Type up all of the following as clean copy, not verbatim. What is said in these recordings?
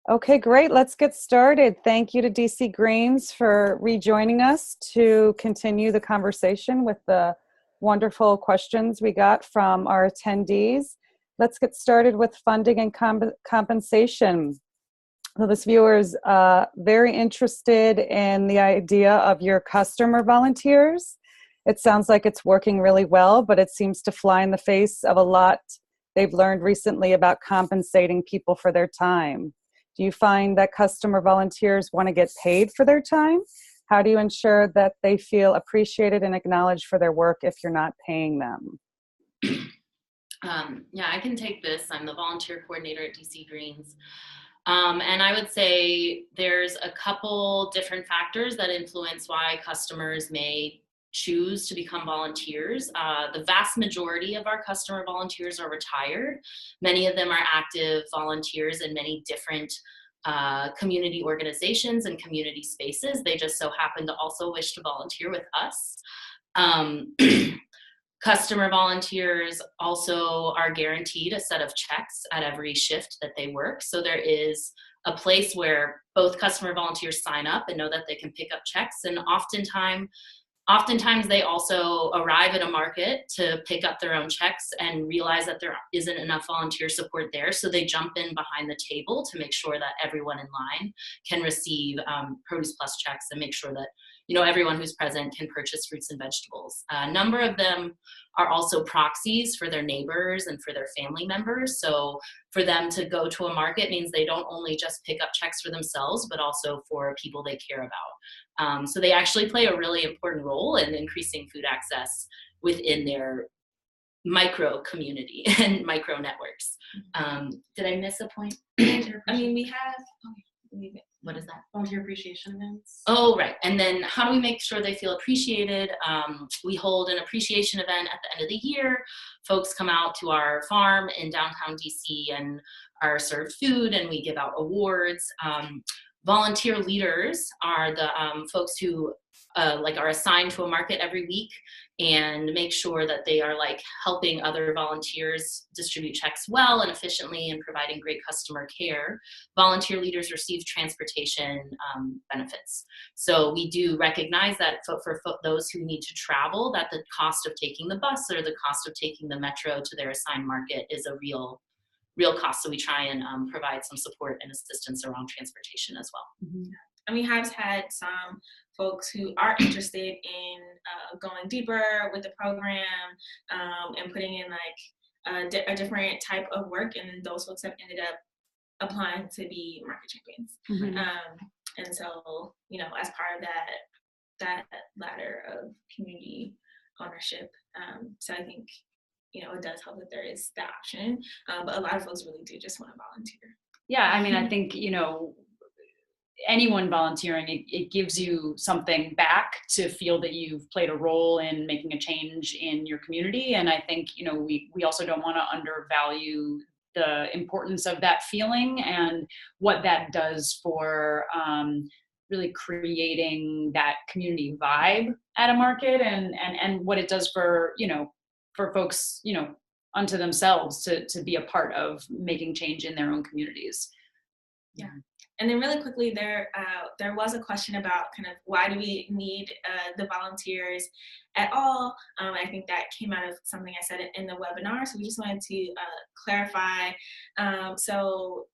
Okay, great. Let's get started. Thank you to DC Greens for rejoining us to continue the conversation with the wonderful questions we got from our attendees. Let's get started with funding and compensation. So this viewer is very interested in the idea of your customer volunteers. It sounds like it's working really well, but it seems to fly in the face of a lot they've learned recently about compensating people for their time. Do you find that customer volunteers want to get paid for their time? How do you ensure that they feel appreciated and acknowledged for their work if you're not paying them? Yeah, I can take this. I'm the volunteer coordinator at DC Greens. And I would say there's a couple different factors that influence why customers may choose to become volunteers. The vast majority of our customer volunteers are retired. Many of them are active volunteers in many different community organizations and community spaces. They just so happen to also wish to volunteer with us. Um, Customer volunteers also are guaranteed a set of checks at every shift that they work. So there is a place where both customer volunteers sign up and know that they can pick up checks. And oftentimes they also arrive at a market to pick up their own checks and realize that there isn't enough volunteer support there. So they jump in behind the table to make sure that everyone in line can receive Produce Plus checks and make sure that everyone who's present can purchase fruits and vegetables. A number of them are also proxies for their neighbors and for their family members. So for them to go to a market means they don't only just pick up checks for themselves, but also for people they care about. So they actually play a really important role in increasing food access within their micro community and micro networks. Did I miss a point? I mean, we have, what is that? volunteer appreciation events. Oh, right. And then how do we make sure they feel appreciated? We hold an appreciation event at the end of the year. Folks come out to our farm in downtown DC and are served food, and we give out awards. Volunteer leaders are the folks who are assigned to a market every week and make sure that they are helping other volunteers distribute checks well and efficiently and providing great customer care. Volunteer leaders receive transportation benefits. So we do recognize that for those who need to travel, that the cost of taking the bus or the cost of taking the metro to their assigned market is a real cost. So we try and provide some support and assistance around transportation as well. Mm-hmm. And we have had some folks who are interested in going deeper with the program and putting in a different type of work, and those folks have ended up applying to be market champions. Mm-hmm. And so, as part of that ladder of community ownership, so I think it does help that there is that option, but a lot of folks really do just want to volunteer. Yeah, I mean, I think, anyone volunteering, it gives you something back to feel that you've played a role in making a change in your community. And I think, we also don't want to undervalue the importance of that feeling and what that does for really creating that community vibe at a market and what it does for, for folks, unto themselves to be a part of making change in their own communities. Yeah. And then really quickly, there was a question about kind of why do we need the volunteers at all? I think that came out of something I said in the webinar. So we just wanted to clarify. So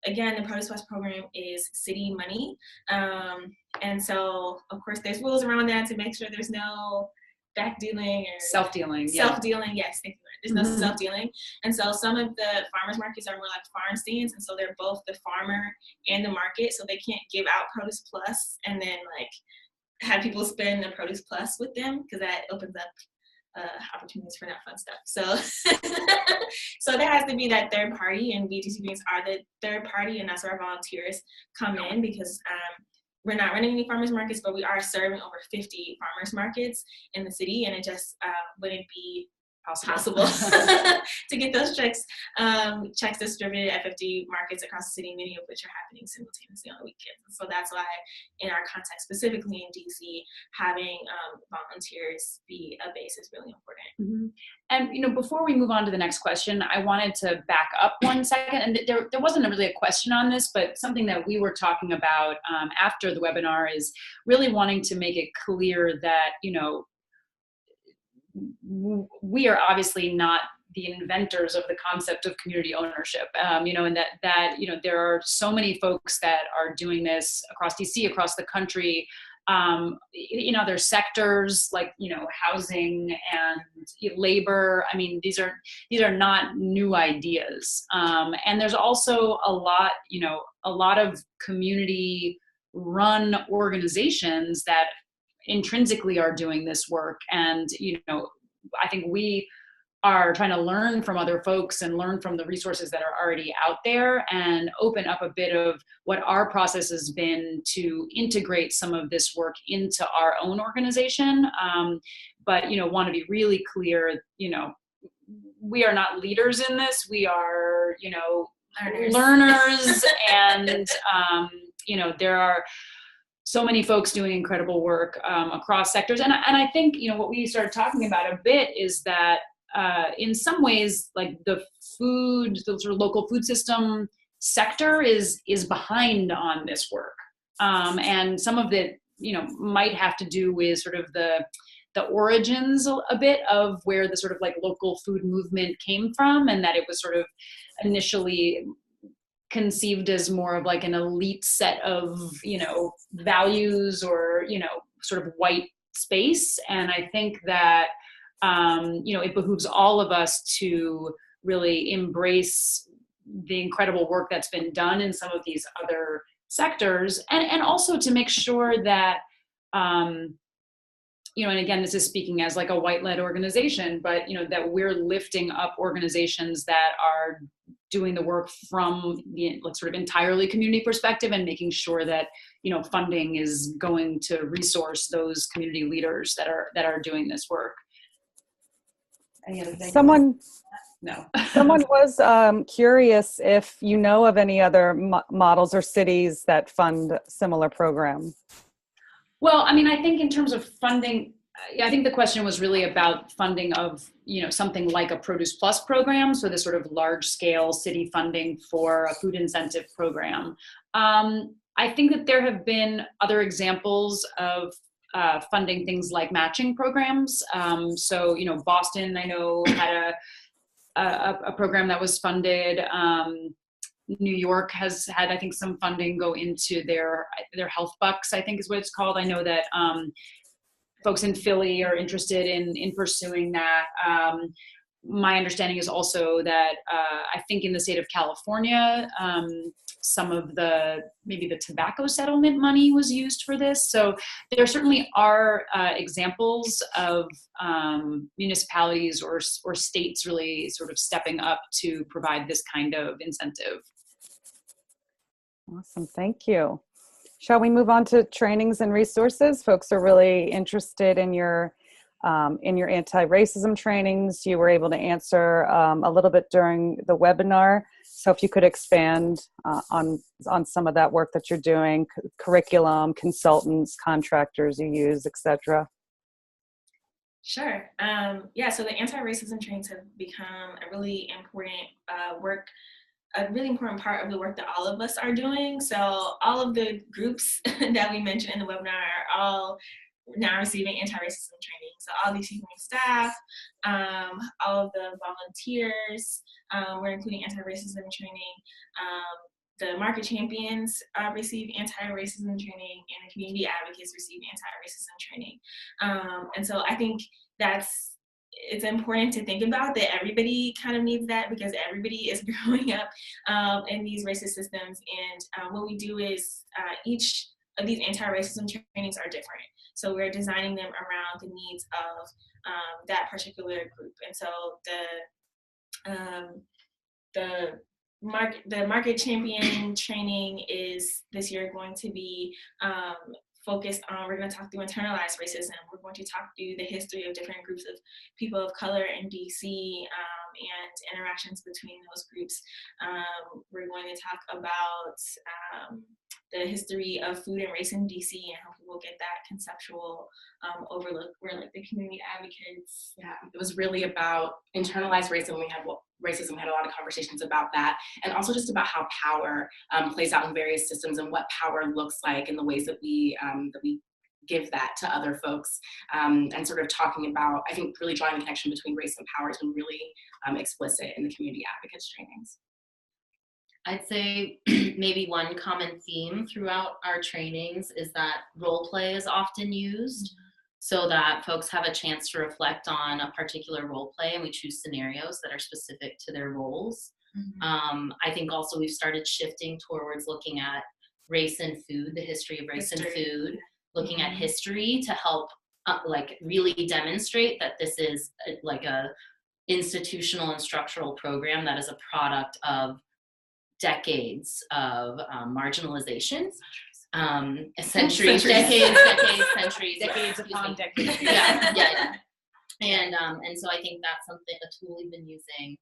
again, the Produce Plus program is city money. And so, of course, there's rules around that to make sure there's no back dealing or self-dealing. Self-dealing, yes, thank you. There's no self-dealing. And so some of the farmers markets are more like farm stands, and so they're both the farmer and the market, so they can't give out Produce Plus and then have people spend the Produce Plus with them, because that opens up opportunities for that fun stuff. So so there has to be that third party, and we DCBs are the third party, and that's where our volunteers come in, because we're not running any farmers markets, but we are serving over 50 farmers markets in the city, and it just wouldn't be possible to get those checks distributed at 50 markets across the city, many of which are happening simultaneously on the weekends. So that's why in our context, specifically in DC, having volunteers be a base is really important. Mm-hmm. And before we move on to the next question, I wanted to back up 1 second. And there wasn't really a question on this, but something that we were talking about after the webinar is really wanting to make it clear that we are obviously not the inventors of the concept of community ownership, and that there are so many folks that are doing this across DC, across the country, in other sectors like housing and labor. I mean, these are not new ideas, and there's also a lot of community run organizations that intrinsically are doing this work. And I think we are trying to learn from other folks and learn from the resources that are already out there and open up a bit of what our process has been to integrate some of this work into our own organization. But want to be really clear, we are not leaders in this. We are learners and there are so many folks doing incredible work across sectors. And I think, what we started talking about a bit is that in some ways, like the sort of local food system sector is behind on this work. And some of it, might have to do with sort of the origins a bit of where the sort of like local food movement came from, and that it was sort of initially conceived as more of like an elite set of values or sort of white space. And I think that it behooves all of us to really embrace the incredible work that's been done in some of these other sectors, and also to make sure that and again, this is speaking as like a white-led organization, but that we're lifting up organizations that are doing the work from the sort of entirely community perspective and making sure that funding is going to resource those community leaders that are doing this work. Any other thing? Someone was curious if you know of any other models or cities that fund similar programs. Well, I mean, I think in terms of funding, I think the question was really about funding of, something like a Produce Plus program. So this sort of large scale city funding for a food incentive program. I think that there have been other examples of funding things like matching programs. So, Boston, I know, had a program that was funded. New York has had, I think, some funding go into their health bucks, I think is what it's called. I know that folks in Philly are interested in pursuing that. My understanding is also that I think in the state of California, some of maybe the tobacco settlement money was used for this. So there certainly are examples of municipalities or states really sort of stepping up to provide this kind of incentive. Awesome, thank you. Shall we move on to trainings and resources? Folks are really interested in your anti-racism trainings. You were able to answer a little bit during the webinar. So if you could expand on some of that work that you're doing, curriculum, consultants, contractors you use, etc. Sure. So the anti-racism trainings have become a really important a really important part of the work that all of us are doing. So all of the groups that we mentioned in the webinar are all now receiving anti-racism training. So all these people on staff, all of the volunteers, we're including anti-racism training. The market champions receive anti-racism training, and the community advocates receive anti-racism training. And so I think it's important to think about that everybody kind of needs that, because everybody is growing up in these racist systems. And what we do is each of these anti-racism trainings are different. So we're designing them around the needs of that particular group. And so the market champion training is this year going to be focused on, we're going to talk through internalized racism. We're going to talk through the history of different groups of people of color in DC and interactions between those groups. We're going to talk about the history of food and race in DC and how people get that conceptual overlook. We're like the community advocates. Yeah, it was really about internalized racism. We had a lot of conversations about that, and also just about how power plays out in various systems and what power looks like in the ways that we give that to other folks, and sort of talking about, I think, really drawing the connection between race and power has been really explicit in the community advocates trainings. I'd say maybe one common theme throughout our trainings is that role play is often used so that folks have a chance to reflect on a particular role play, and we choose scenarios that are specific to their roles. I think also we've started shifting towards looking at race and food, the history of race and food, looking at history to help like really demonstrate that this is like a institutional and structural program that is a product of decades of marginalization, centuries upon decades. Yeah. And so I think that's a tool we've been using.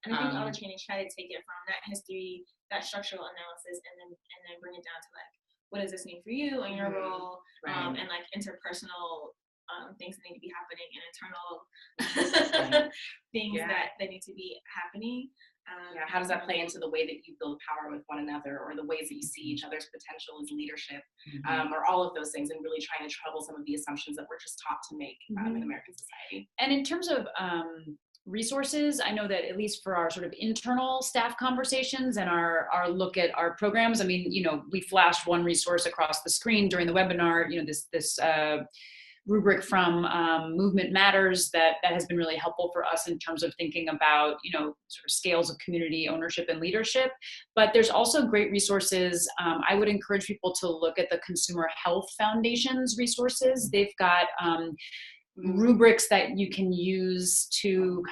And I think all the trainings try to take it from that history, that structural analysis, and then bring it down to like, what does this mean for you and your role, and like interpersonal things that need to be happening, and internal things that need to be happening. How does that play into the way that you build power with one another, or the ways that you see each other's potential as leadership, or all of those things, and really trying to trouble some of the assumptions that we're just taught to make in American society. And in terms of resources, I know that at least for our sort of internal staff conversations and our look at our programs, I mean, we flashed one resource across the screen during the webinar, this rubric from Movement Matters that has been really helpful for us in terms of thinking about, sort of scales of community ownership and leadership. But there's also great resources. I would encourage people to look at the Consumer Health Foundation's resources. They've got rubrics that you can use to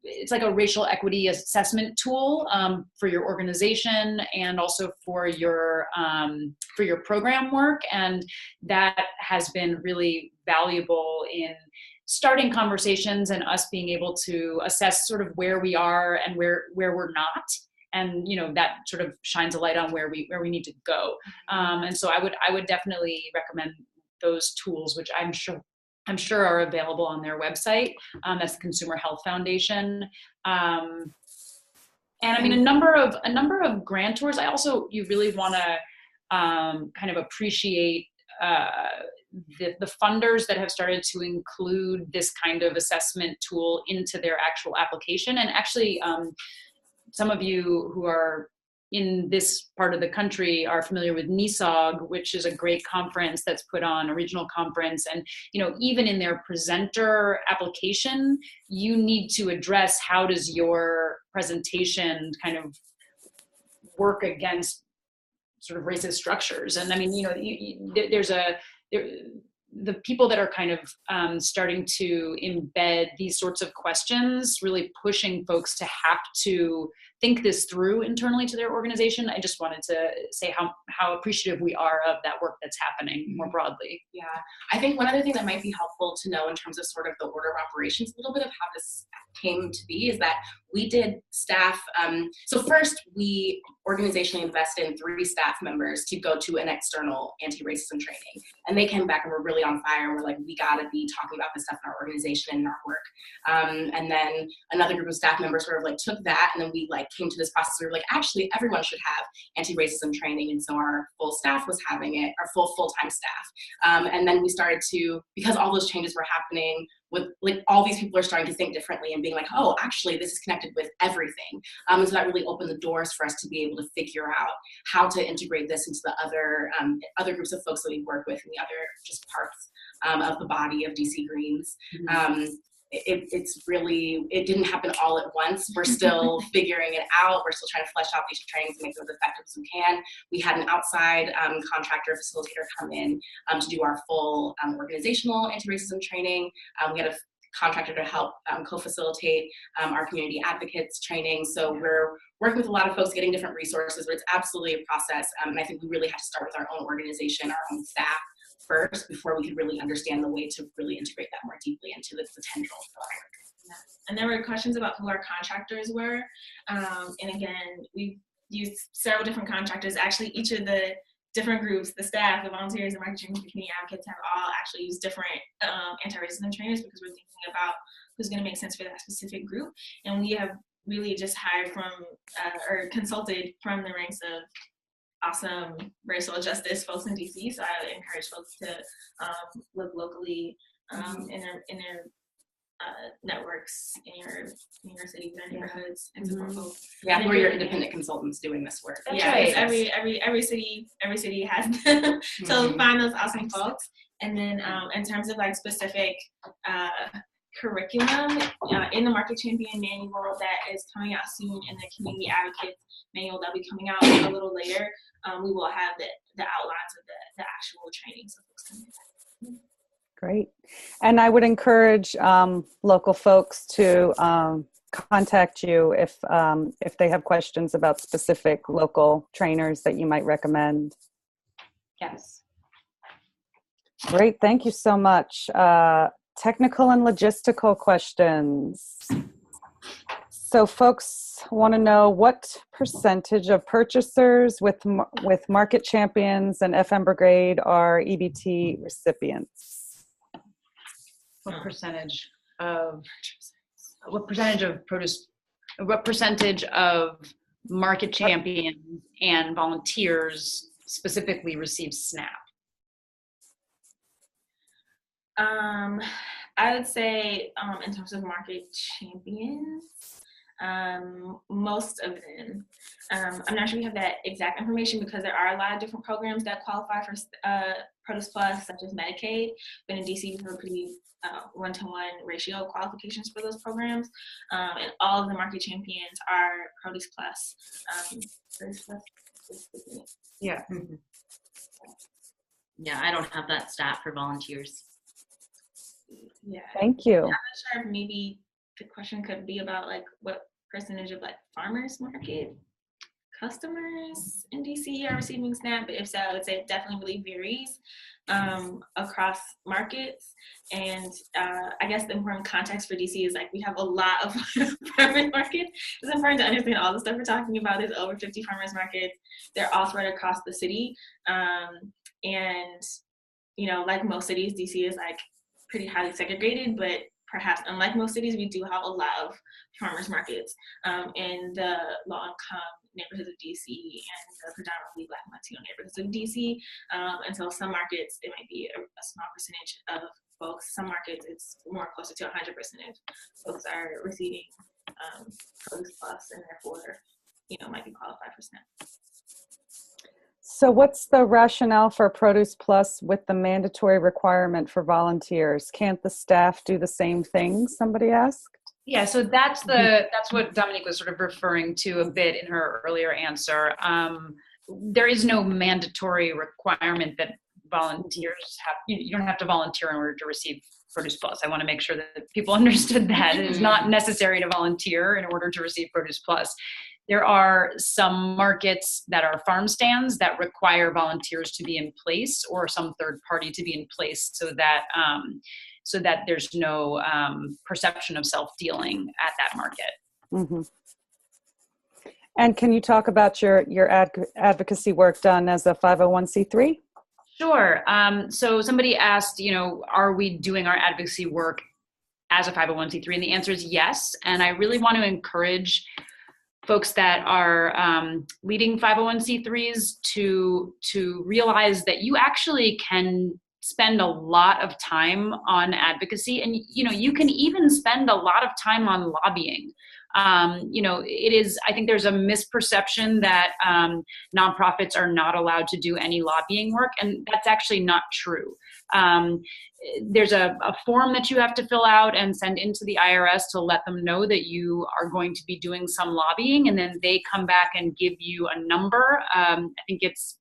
it's like a racial equity assessment tool for your organization and also for your program work, and that has been really valuable in starting conversations and us being able to assess sort of where we are and where we're not, and that sort of shines a light on where we need to go. And so I would definitely recommend those tools, which I'm sure are available on their website. That's the Consumer Health Foundation. And I mean, a number of grantors. You really want to kind of appreciate the funders that have started to include this kind of assessment tool into their actual application. And actually, some of you who are in this part of the country are familiar with NESOG, which is a great conference that's put on, a regional conference. And, even in their presenter application, you need to address how does your presentation kind of work against sort of racist structures. And I mean, the people that are kind of starting to embed these sorts of questions, really pushing folks to have to think this through internally to their organization. I just wanted to say how appreciative we are of that work that's happening more broadly. Yeah, I think one other thing that might be helpful to know in terms of sort of the order of operations, a little bit of how this came to be, is that we did staff. So first, we organizationally invested in 3 staff members to go to an external anti-racism training, and they came back and were really on fire. And we're like, we got to be talking about this stuff in our organization and in our work. And then another group of staff members sort of like took that, and then we like came to this process. We were like, actually, everyone should have anti-racism training, and so our full staff was having it, our full-time staff. And then we started to, because all those changes were happening, with like all these people are starting to think differently and being like, oh, actually, this is connected with everything. And so that really opened the doors for us to be able to figure out how to integrate this into the other groups of folks that we work with in the other just parts of the body of DC Greens. It didn't happen all at once. We're still figuring it out. We're still trying to flesh out these trainings and make them as effective as we can. We had an outside contractor facilitator come in to do our full organizational anti-racism training. We had a contractor to help co-facilitate our community advocates training. So we're working with a lot of folks, getting different resources, but it's absolutely a process. And I think we really have to start with our own organization, our own staff, first before we could really understand the way to really integrate that more deeply into the potential of our work. And there were questions about who our contractors were. And again, we've used several different contractors. Actually, each of the different groups, the staff, the volunteers, the marketing community advocates have all actually used different anti-racism trainers because we're thinking about who's going to make sense for that specific group. And we have really just hired from or consulted from the ranks of awesome racial justice folks in DC. So I would encourage folks to look locally in their networks in your cities and neighborhoods and support folks. Yeah, who are your independent consultants doing this work? That's right. Every city has them. So find those awesome folks. And then in terms of like specific curriculum in the Market Champion manual that is coming out soon, and the Community Advocates manual that'll be coming out a little later, we will have the outlines of the actual training so folks can do that. Great. And I would encourage local folks to contact you if they have questions about specific local trainers that you might recommend. Yes. Great. Thank you so much. Technical and logistical questions. So folks want to know what percentage of purchasers with Market Champions and FM Brigade are EBT recipients? What percentage of produce, what percentage of Market Champions and volunteers specifically receive SNAP? I would say in terms of Market Champions, most of them. I'm not sure we have that exact information because there are a lot of different programs that qualify for Produce Plus, such as Medicaid, but in DC we have a pretty one-to-one ratio qualifications for those programs, and all of the Market Champions are Produce Plus. Yeah. Mm-hmm. Yeah, I don't have that stat for volunteers. Yeah. Thank you. I'm not sure if maybe the question could be about like what percentage of like farmers market customers in DC are receiving SNAP, but if so, I would say it definitely really varies across markets. And I guess the important context for DC is like we have a lot of farmers markets. It's important to understand all the stuff we're talking about. There's over 50 farmers markets. They're all spread across the city. And, you know, like most cities, DC is like pretty highly segregated, but perhaps unlike most cities, we do have a lot of farmers markets in the low-income neighborhoods of DC and the predominantly Black and Latino neighborhoods of DC. And so some markets, it might be a small percentage of folks. Some markets, it's more closer to 100% of folks are receiving Produce Plus and therefore, you know, might be qualified for SNAP. So what's the rationale for Produce Plus with the mandatory requirement for volunteers? Can't the staff do the same thing, somebody asked? Yeah, so that's what Dominique was sort of referring to a bit in her earlier answer. There is no mandatory requirement that volunteers have. You don't have to volunteer in order to receive Produce Plus. I want to make sure that people understood that. It is not necessary to volunteer in order to receive Produce Plus. There are some markets that are farm stands that require volunteers to be in place or some third party to be in place so that there's no perception of self-dealing at that market. Mm-hmm. And can you talk about your advocacy work done as a 501c3? Sure. So somebody asked, you know, are we doing our advocacy work as a 501c3? And the answer is yes. And I really want to encourage folks that are leading 501c3s to realize that you actually can spend a lot of time on advocacy, and you know, you can even spend a lot of time on lobbying. You know, I think there's a misperception that nonprofits are not allowed to do any lobbying work, and that's actually not true. There's a form that you have to fill out and send into the IRS to let them know that you are going to be doing some lobbying, and then they come back and give you a number. I think it's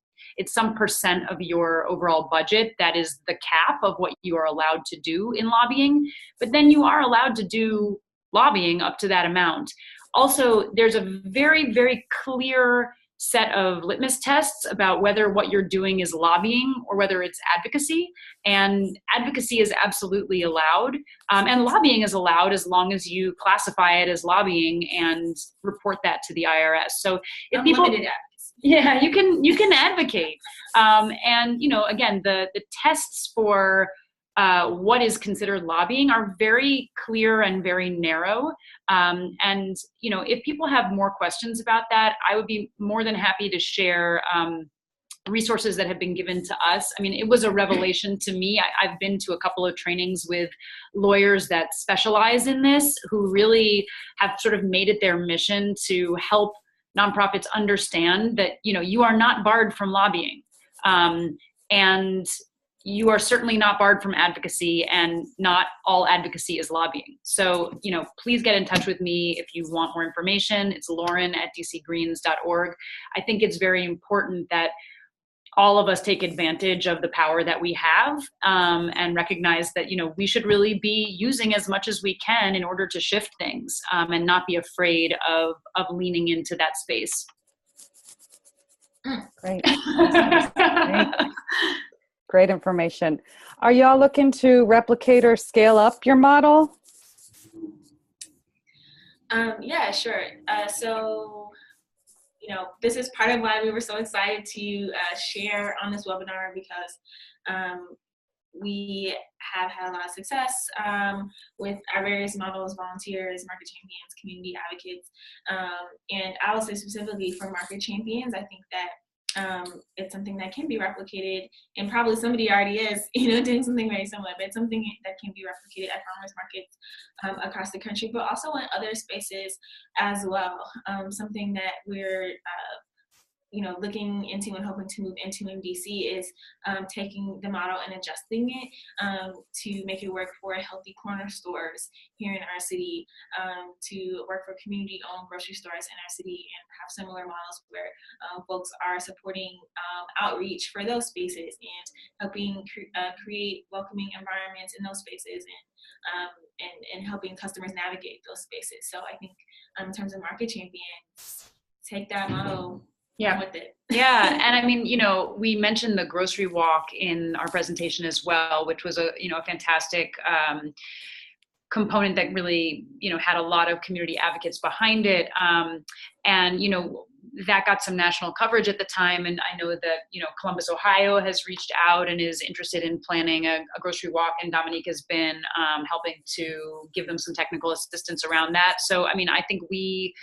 some percent of your overall budget that is the cap of what you are allowed to do in lobbying, but then you are allowed to do lobbying up to that amount. Also, there's a very, very clear set of litmus tests about whether what you're doing is lobbying or whether it's advocacy. And advocacy is absolutely allowed. And lobbying is allowed as long as you classify it as lobbying and report that to the IRS. So if people, Unlimited advocacy. yeah, you can advocate. And, again, the tests for what is considered lobbying are very clear and very narrow. And, if people have more questions about that, I would be more than happy to share resources that have been given to us. I mean, it was a revelation to me. I've been to a couple of trainings with lawyers that specialize in this, who really have sort of made it their mission to help nonprofits understand that, you are not barred from lobbying. And you are certainly not barred from advocacy, and not all advocacy is lobbying. So, please get in touch with me if you want more information. It's lauren@dcgreens.org. I think it's very important that all of us take advantage of the power that we have, and recognize that, we should really be using as much as we can in order to shift things, and not be afraid of leaning into that space. Great. Great information. Are y'all looking to replicate or scale up your model? Yeah, sure. So, this is part of why we were so excited to share on this webinar, because we have had a lot of success with our various models, volunteers, market champions, community advocates. And I will say specifically for market champions, I think that it's something that can be replicated, and probably somebody already is, doing something very similar, but it's something that can be replicated at farmers markets across the country, but also in other spaces as well. Something that we're looking into and hoping to move into in DC is taking the model and adjusting it to make it work for healthy corner stores here in our city, to work for community-owned grocery stores in our city, and have similar models where folks are supporting outreach for those spaces and helping create welcoming environments in those spaces, and helping customers navigate those spaces. So I think in terms of market champions, take that model. Yeah. With it. Yeah. And I mean, we mentioned the grocery walk in our presentation as well, which was a fantastic component that really, had a lot of community advocates behind it. And, that got some national coverage at the time. And I know that, Columbus, Ohio has reached out and is interested in planning a grocery walk. And Dominique has been helping to give them some technical assistance around that. So, I mean, I think we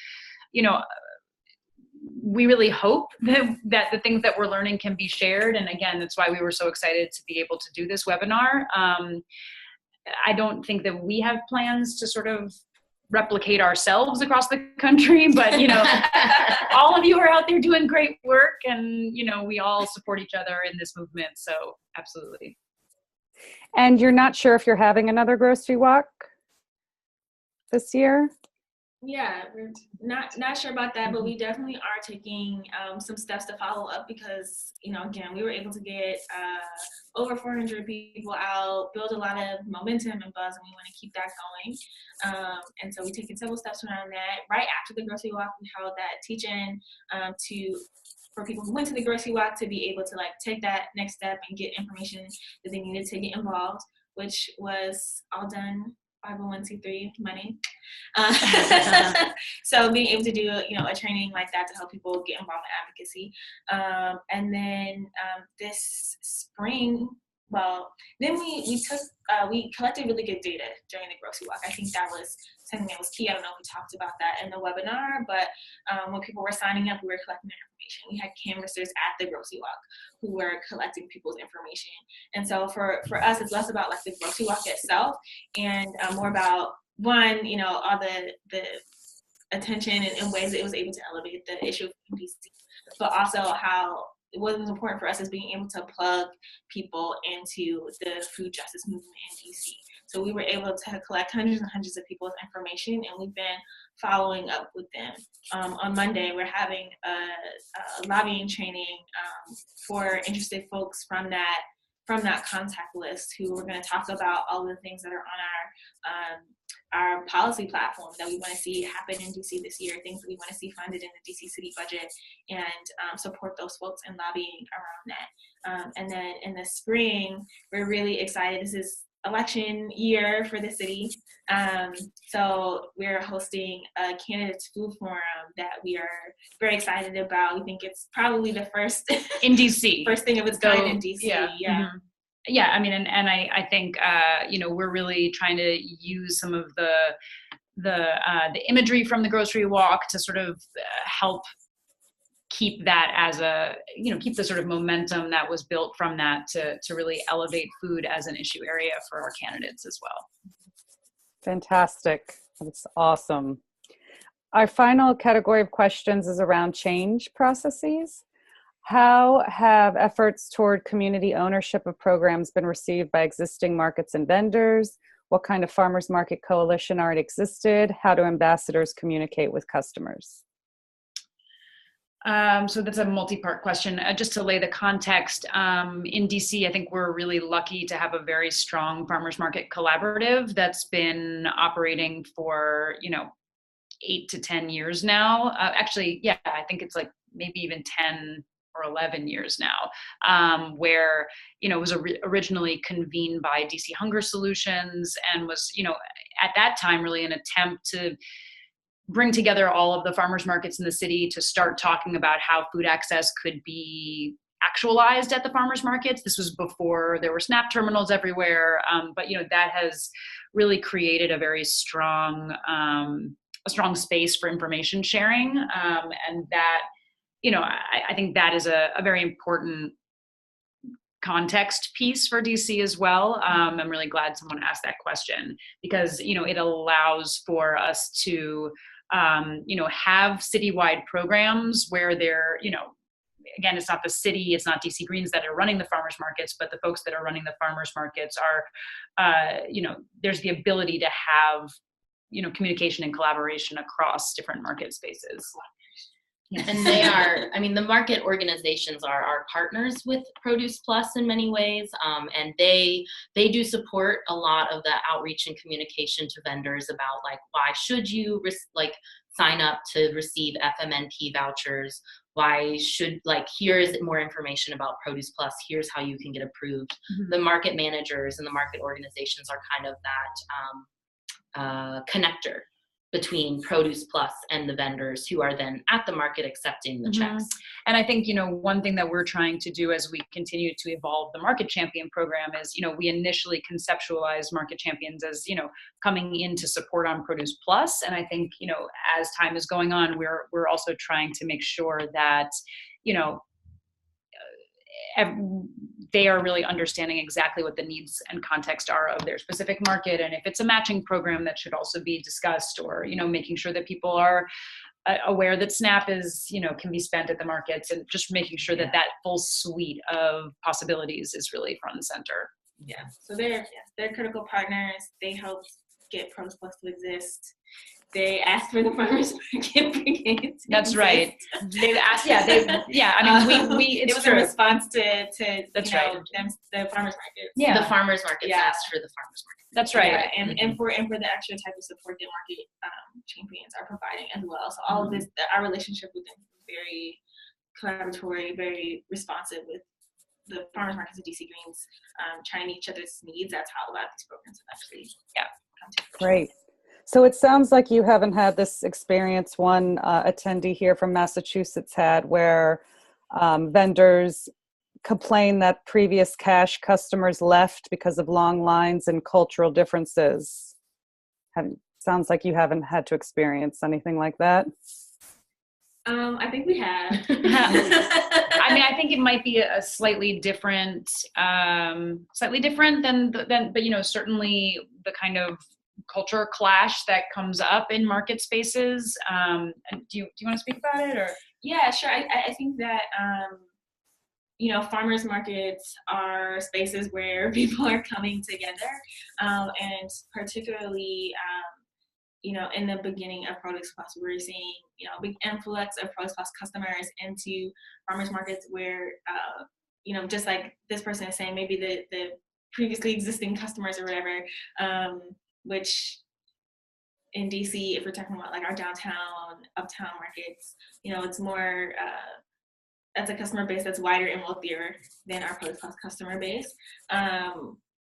really hope that the things that we're learning can be shared. And again, that's why we were so excited to be able to do this webinar. I don't think that we have plans to sort of replicate ourselves across the country, but all of you are out there doing great work, and we all support each other in this movement. So absolutely. And you're not sure if you're having another grocery walk this year? Yeah, we're not sure about that, but we definitely are taking some steps to follow up, because again, we were able to get over 400 people out, build a lot of momentum and buzz, and we want to keep that going. And so we've taken several steps around that. Right after the grocery walk, we held that teach-in for people who went to the grocery walk to be able to take that next step and get information that they needed to get involved, which was all done 501c3 money. So being able to do a training like that to help people get involved in advocacy. And then this spring, then we collected really good data during the grocery walk. I think that was something that was key. I don't know if we talked about that in the webinar, but when people were signing up, we were collecting their information. We had canvassers at the grocery walk who were collecting people's information. And so for us, it's less about the grocery walk itself, and more about all the attention and ways that it was able to elevate the issue of DC, but also how what was important for us is being able to plug people into the food justice movement in DC. So we were able to collect hundreds and hundreds of people's information, and we've been following up with them. On Monday, we're having a lobbying training for interested folks from that contact list, who we're going to talk about all of the things that are on our our policy platform that we want to see happen in DC this year, things that we want to see funded in the DC city budget, and support those folks in lobbying around that. And then in the spring, we're really excited. This is election year for the city. So we're hosting a candidates food forum that we are very excited about. We think it's probably the first in DC, first thing of its kind in DC. Yeah. Mm-hmm. Yeah, I mean, and I think we're really trying to use some of the imagery from the grocery walk to sort of help keep that as keep the sort of momentum that was built from that to really elevate food as an issue area for our candidates as well. Fantastic. That's awesome. Our final category of questions is around change processes. How have efforts toward community ownership of programs been received by existing markets and vendors? What kind of farmers market coalition already existed? How do ambassadors communicate with customers? So that's a multi-part question. Just to lay the context, in DC, I think we're really lucky to have a very strong farmers market collaborative that's been operating for, 8 to 10 years now. Actually, yeah, I think it's like maybe even 10 or 11 years now, where, it was originally convened by DC Hunger Solutions and was, at that time really an attempt to bring together all of the farmers markets in the city to start talking about how food access could be actualized at the farmers markets. This was before there were SNAP terminals everywhere, but that has really created a very strong space for information sharing, and that I think that is a very important context piece for DC as well. I'm really glad someone asked that question because it allows for us to have citywide programs where they're, again, it's not the city, it's not DC Greens that are running the farmers markets, but the folks that are running the farmers markets are, there's the ability to have, communication and collaboration across different market spaces. Yes. And they are, the market organizations are our partners with Produce Plus in many ways, and they do support a lot of the outreach and communication to vendors about why should you sign up to receive FMNP vouchers, why should here's more information about Produce Plus, here's how you can get approved. Mm-hmm. The market managers and the market organizations are kind of that connector between Produce Plus and the vendors who are then at the market accepting the checks. And I think, one thing that we're trying to do as we continue to evolve the Market Champion program is, we initially conceptualized Market Champions as, coming in to support on Produce Plus. And I think, as time is going on, we're also trying to make sure that, they are really understanding exactly what the needs and context are of their specific market. And if it's a matching program that should also be discussed, or, making sure that people are aware that SNAP is, can be spent at the markets, and just making sure that that full suite of possibilities is really front and center. Yeah, so they're critical partners. They help get Produce Plus to exist. They asked for the farmers market brigade. That's right. They've asked. We. It's it was true. In response to That's right. The farmers markets. Yeah, the farmers markets asked for the farmers market. That's right. Yeah, and for the extra type of support that market champions are providing as well. So all of this, our relationship with them is very collaboratory, very responsive with the farmers markets of DC Greens, trying to meet each other's needs. That's how a lot of these programs have actually come to fruition. Great. So it sounds like you haven't had this experience. One attendee here from Massachusetts had, where vendors complained that previous cash customers left because of long lines and cultural differences. Sounds like you haven't had to experience anything like that. I think we have. I think it might be a slightly different than, but certainly the kind of culture clash that comes up in market spaces. Do you want to speak about it, or? Yeah, sure. I think that farmers markets are spaces where people are coming together, and particularly in the beginning of Produce Plus, we're seeing a big influx of Produce Plus customers into farmers markets where just like this person is saying, maybe the previously existing customers or whatever, which in DC, if we're talking about like our downtown, uptown markets, you know, it's more, that's a customer base that's wider and wealthier than our Produce Plus customer base.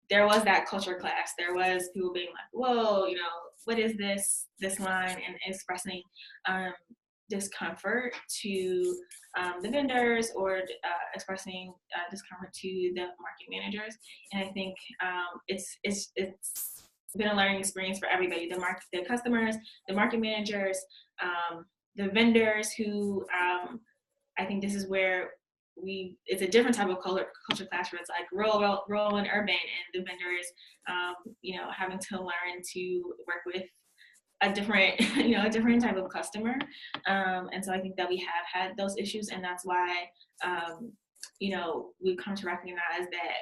There was that culture clash. There was people being like, whoa, you know, what is this line, and expressing discomfort to the vendors, or expressing discomfort to the market managers. And I think it's been a learning experience for everybody, the customers, the market managers, the vendors who, I think this is where it's a different type of culture clash, where it's like rural and urban, and the vendors, you know, having to learn to work with a different, you know, a different type of customer. And so I think that we have had those issues, and that's why, you know, we've come to recognize that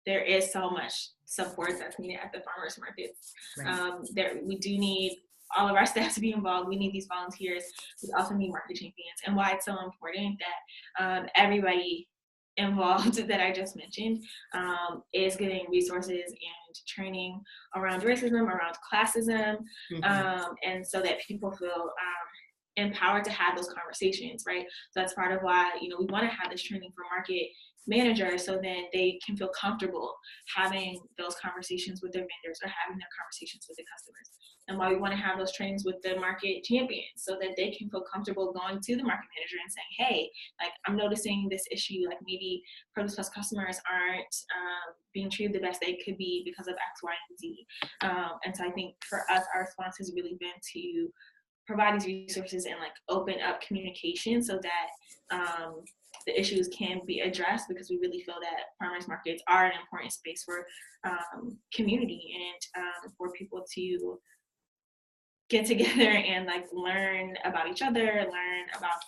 there is so much support that's needed at the farmers markets. Right. We do need all of our staff to be involved. We need these volunteers. We also need market champions. And why it's so important that everybody involved that I just mentioned is getting resources and training around racism, around classism, and so that people feel empowered to have those conversations, right? So that's part of why, you know, we want to have this training for market managers, so then they can feel comfortable having those conversations with their vendors or having their conversations with the customers. And why we want to have those trainings with the market champions, so that they can feel comfortable going to the market manager and saying, hey, like, I'm noticing this issue, like maybe Produce Plus customers aren't being treated the best they could be because of X, Y, and Z. And so I think for us, our response has really been to provide these resources and like open up communication, so that the issues can be addressed, because we really feel that farmers markets are an important space for community, and for people to get together and like learn about each other, learn about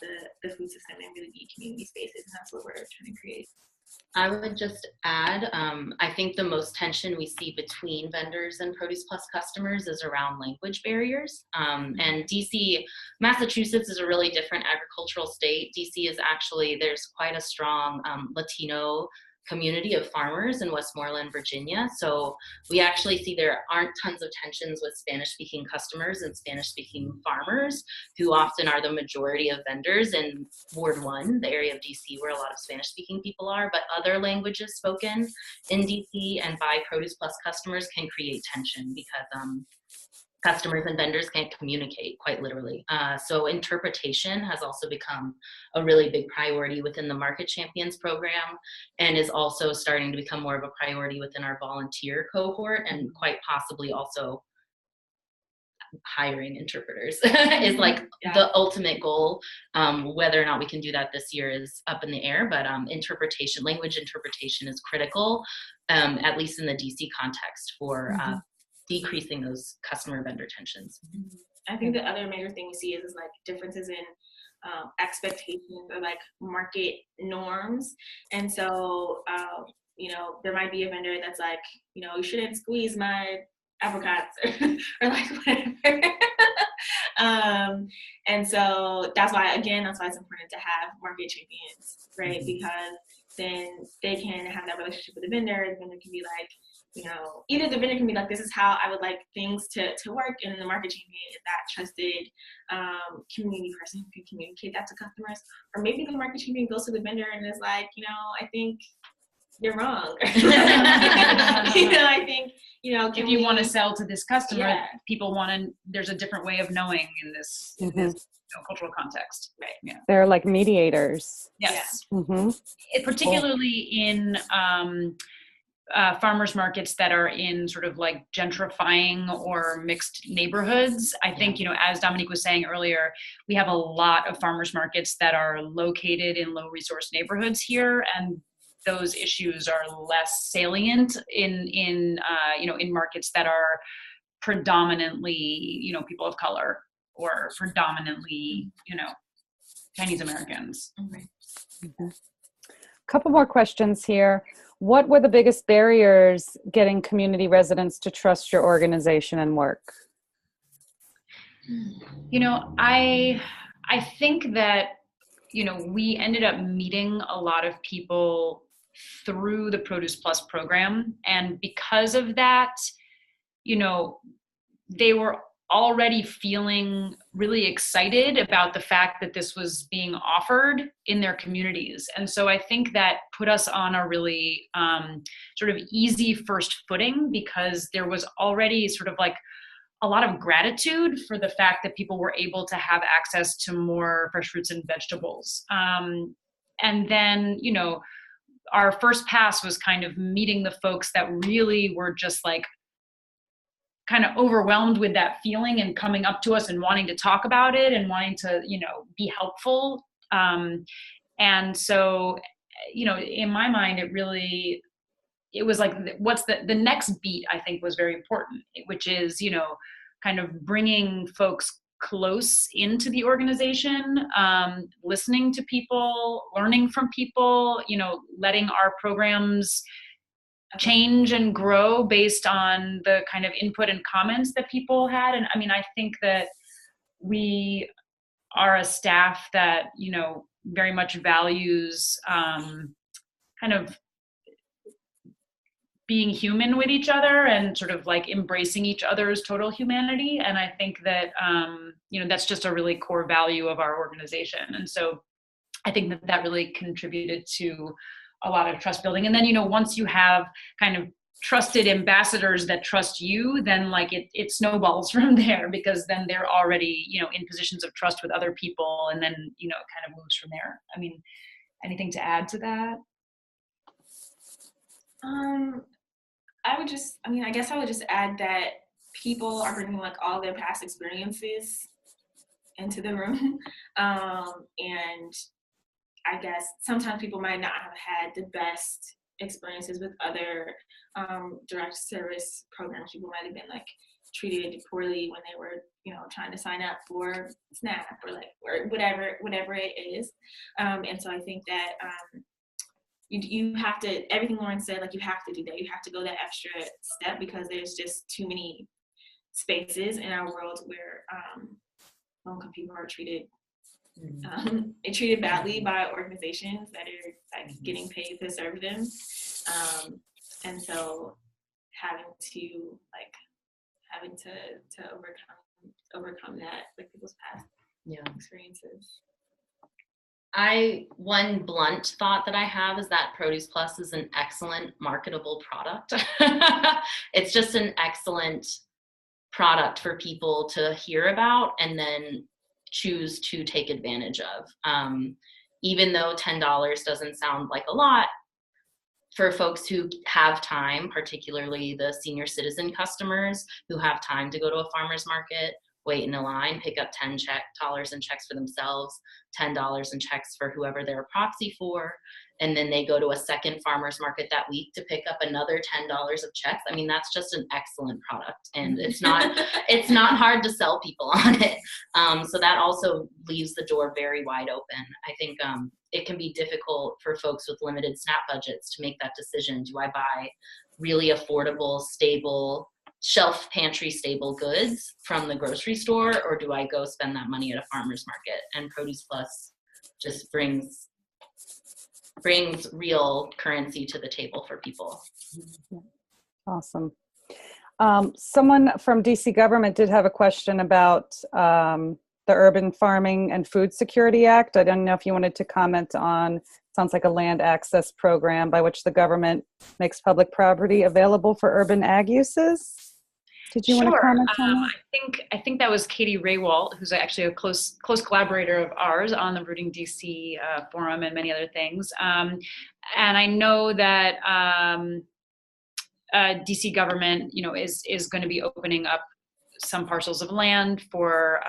the food system, and really be community spaces. And that's what we're trying to create. I would just add, I think the most tension we see between vendors and Produce Plus customers is around language barriers. And DC, Massachusetts is a really different agricultural state. DC is actually, there's quite a strong Latino community of farmers in Westmoreland, Virginia. So we actually see there aren't tons of tensions with Spanish-speaking customers and Spanish-speaking farmers, who often are the majority of vendors in Ward 1, the area of DC where a lot of Spanish-speaking people are, but other languages spoken in DC and by Produce Plus customers can create tension, because customers and vendors can't communicate, quite literally. So interpretation has also become a really big priority within the Market Champions program, and is also starting to become more of a priority within our volunteer cohort, and quite possibly also hiring interpreters is like the ultimate goal. Whether or not we can do that this year is up in the air, but interpretation, language interpretation is critical, at least in the DC context, for decreasing those customer vendor tensions. I think the other major thing we see is like differences in expectations, or like market norms. And so, you know, there might be a vendor that's like, you know, you shouldn't squeeze my apricots, or like whatever. And so that's why it's important to have market champions, right? Because then they can have that relationship with the vendor. The vendor can be like, you know, either the vendor can be like, this is how I would like things to work, and then the market champion is that trusted community person who can communicate that to customers. Or maybe the market champion goes to the vendor and is like, you know, I think you're wrong. You know, I think, you know, if you want to sell to this customer, people want to, there's a different way of knowing in this, cultural context. Right. Yeah. They're like mediators. Yes. Mm-hmm. Particularly in farmers markets that are in sort of like gentrifying or mixed neighborhoods. I think, you know, as Dominique was saying earlier, we have a lot of farmers markets that are located in low resource neighborhoods here, and those issues are less salient in you know, in markets that are predominantly, you know, people of color, or predominantly, you know, Chinese Americans. Couple more questions here. What were the biggest barriers getting community residents to trust your organization and work? You know, I think that, you know, we ended up meeting a lot of people through the Produce Plus program. And because of that, you know, they were already feeling really excited about the fact that this was being offered in their communities. And so I think that put us on a really sort of easy first footing, because there was already sort of like a lot of gratitude for the fact that people were able to have access to more fresh fruits and vegetables. And then, you know, our first pass was kind of meeting the folks that really were just like kind of overwhelmed with that feeling and coming up to us and wanting to talk about it and wanting to, you know, be helpful. And so, you know, in my mind, it was like, what's the next beat, I think, was very important, which is, you know, kind of bringing folks close into the organization, listening to people, learning from people, you know, letting our programs change and grow based on the kind of input and comments that people had. And I mean, I think that we are a staff that, you know, very much values kind of being human with each other and sort of like embracing each other's total humanity. And I think that, you know, that's just a really core value of our organization. And so I think that that really contributed to a lot of trust building. And then, you know, once you have kind of trusted ambassadors that trust you, then like it snowballs from there, because then they're already, you know, in positions of trust with other people. And then, you know, it kind of moves from there. I mean, anything to add to that? I guess I would just add that people are bringing like all their past experiences into the room. And I guess sometimes people might not have had the best experiences with other direct service programs. People might have been like treated poorly when they were, you know, trying to sign up for SNAP or whatever it is. And so I think that you have to, everything Lauren said, like you have to do that. You have to go that extra step, because there's just too many spaces in our world where low-income people are treated badly by organizations that are like getting paid to serve them. And so having to overcome that, like people's past experiences. One blunt thought that I have is that Produce Plus is an excellent marketable product. It's just an excellent product for people to hear about and then choose to take advantage of. Even though $10 doesn't sound like a lot, for folks who have time, particularly the senior citizen customers who have time to go to a farmer's market, wait in a line, pick up $10 in checks for themselves, $10 in checks for whoever they're a proxy for, and then they go to a second farmer's market that week to pick up another $10 of checks. I mean, that's just an excellent product, and it's not hard to sell people on it. So that also leaves the door very wide open. I think it can be difficult for folks with limited SNAP budgets to make that decision. Do I buy really affordable, stable, shelf pantry stable goods from the grocery store, or do I go spend that money at a farmer's market? And Produce Plus just brings real currency to the table for people. Awesome. Someone from DC government did have a question about the Urban Farming and Food Security Act. I don't know if you wanted to comment on, sounds like a land access program by which the government makes public property available for urban ag uses. Did you want to comment on that? I think that was Katie Raywalt, who's actually a close collaborator of ours on the Rooting DC forum and many other things. And I know that DC government, you know, is going to be opening up some parcels of land for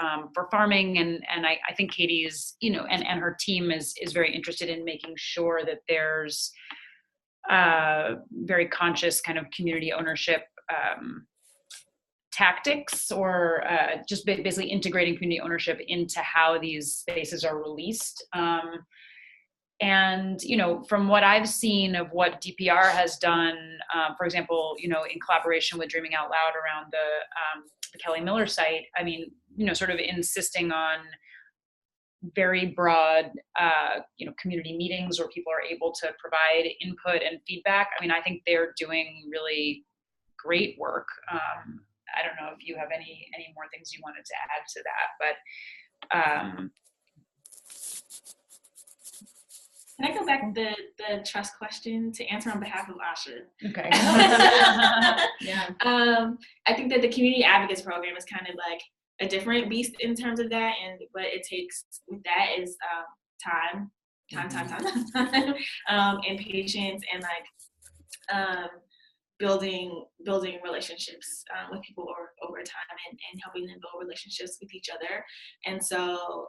farming, and I think Katie is, you know, and her team is very interested in making sure that there's very conscious kind of community ownership tactics, or just basically integrating community ownership into how these spaces are released. And, you know, from what I've seen of what DPR has done, for example, you know, in collaboration with Dreaming Out Loud around the Kelly Miller site, I mean, you know, sort of insisting on very broad, you know, community meetings where people are able to provide input and feedback. I mean, I think they're doing really great work. I don't know if you have any more things you wanted to add to that, but Can I go back to the trust question to answer on behalf of Asha? okay. Yeah. I think that the community advocates program is kind of like a different beast in terms of that, and what it takes with that is time, and patience, and like building relationships with people over time, and helping them build relationships with each other. And so,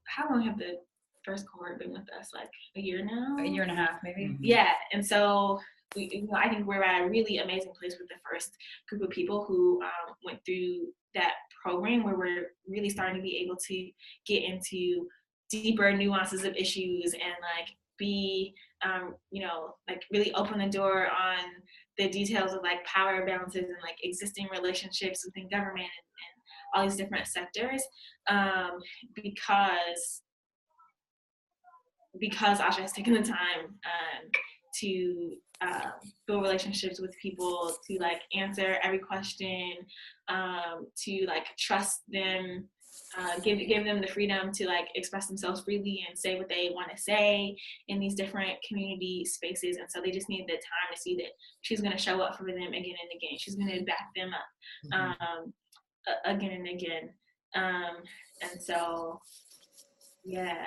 how long have the first cohort been with us? Like a year now? A year and a half, maybe. Yeah, and so I think we're at a really amazing place with the first group of people who went through that program, where we're really starting to be able to get into deeper nuances of issues and like be, like really open the door on the details of like power balances and like existing relationships within government and all these different sectors, because Asha has taken the time to build relationships with people, to like answer every question, to like trust them, give them the freedom to like express themselves freely and say what they want to say in these different community spaces. And so they just need the time to see that she's going to show up for them again and again. She's going to back them up again and again. And so, yeah.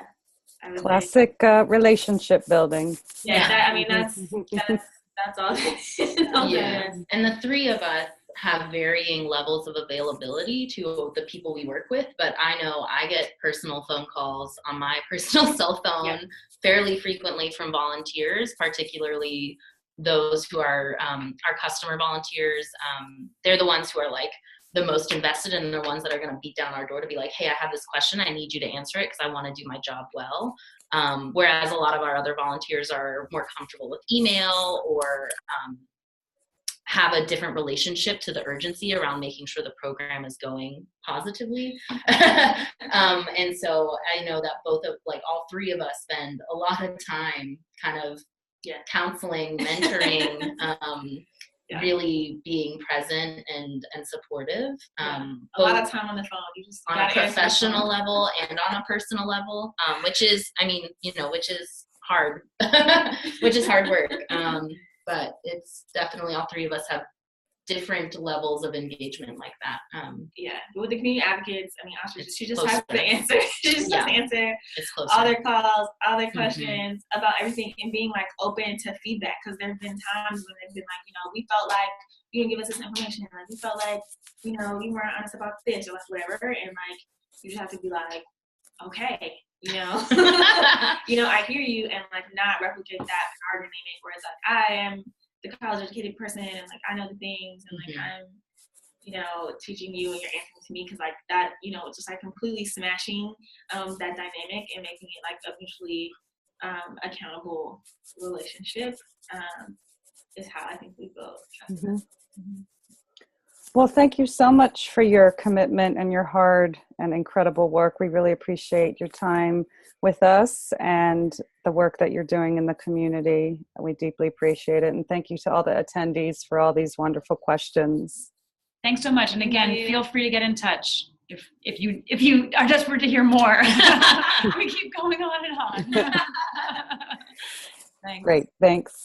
Classic relationship building. Yeah. That's all. Yeah. And the three of us have varying levels of availability to the people we work with, but I know I get personal phone calls on my personal cell phone fairly frequently from volunteers, particularly those who are our customer volunteers. They're the ones who are like the most invested, and they're the ones that are going to beat down our door to be like, hey, I have this question, I need you to answer it because I want to do my job well. Whereas a lot of our other volunteers are more comfortable with email, or have a different relationship to the urgency around making sure the program is going positively. And so I know that all three of us spend a lot of time kind of counseling, mentoring, really being present and supportive. A lot of time on the phone. You just on a professional level and on a personal level, which is hard, which is hard work. But it's definitely, all three of us have different levels of engagement like that. With the community advocates, she just has to answer. She just has to answer all their calls, all their questions about everything, and being like open to feedback. Because there've been times when they've been like, we felt like you didn't give us this information, like we felt like you weren't honest about this or like whatever, and like you just have to be like, okay. I hear you, and like not replicate that power dynamic where it's like I am the college educated person and like I know the things, and like I'm teaching you and you're answering to me, because like that just like completely smashing that dynamic and making it like a mutually accountable relationship is how I think we build trust. Well, thank you so much for your commitment and your hard and incredible work. We really appreciate your time with us and the work that you're doing in the community. We deeply appreciate it. And thank you to all the attendees for all these wonderful questions. Thanks so much. And again, feel free to get in touch if you are desperate to hear more. We keep going on and on. Thanks. Great. Thanks.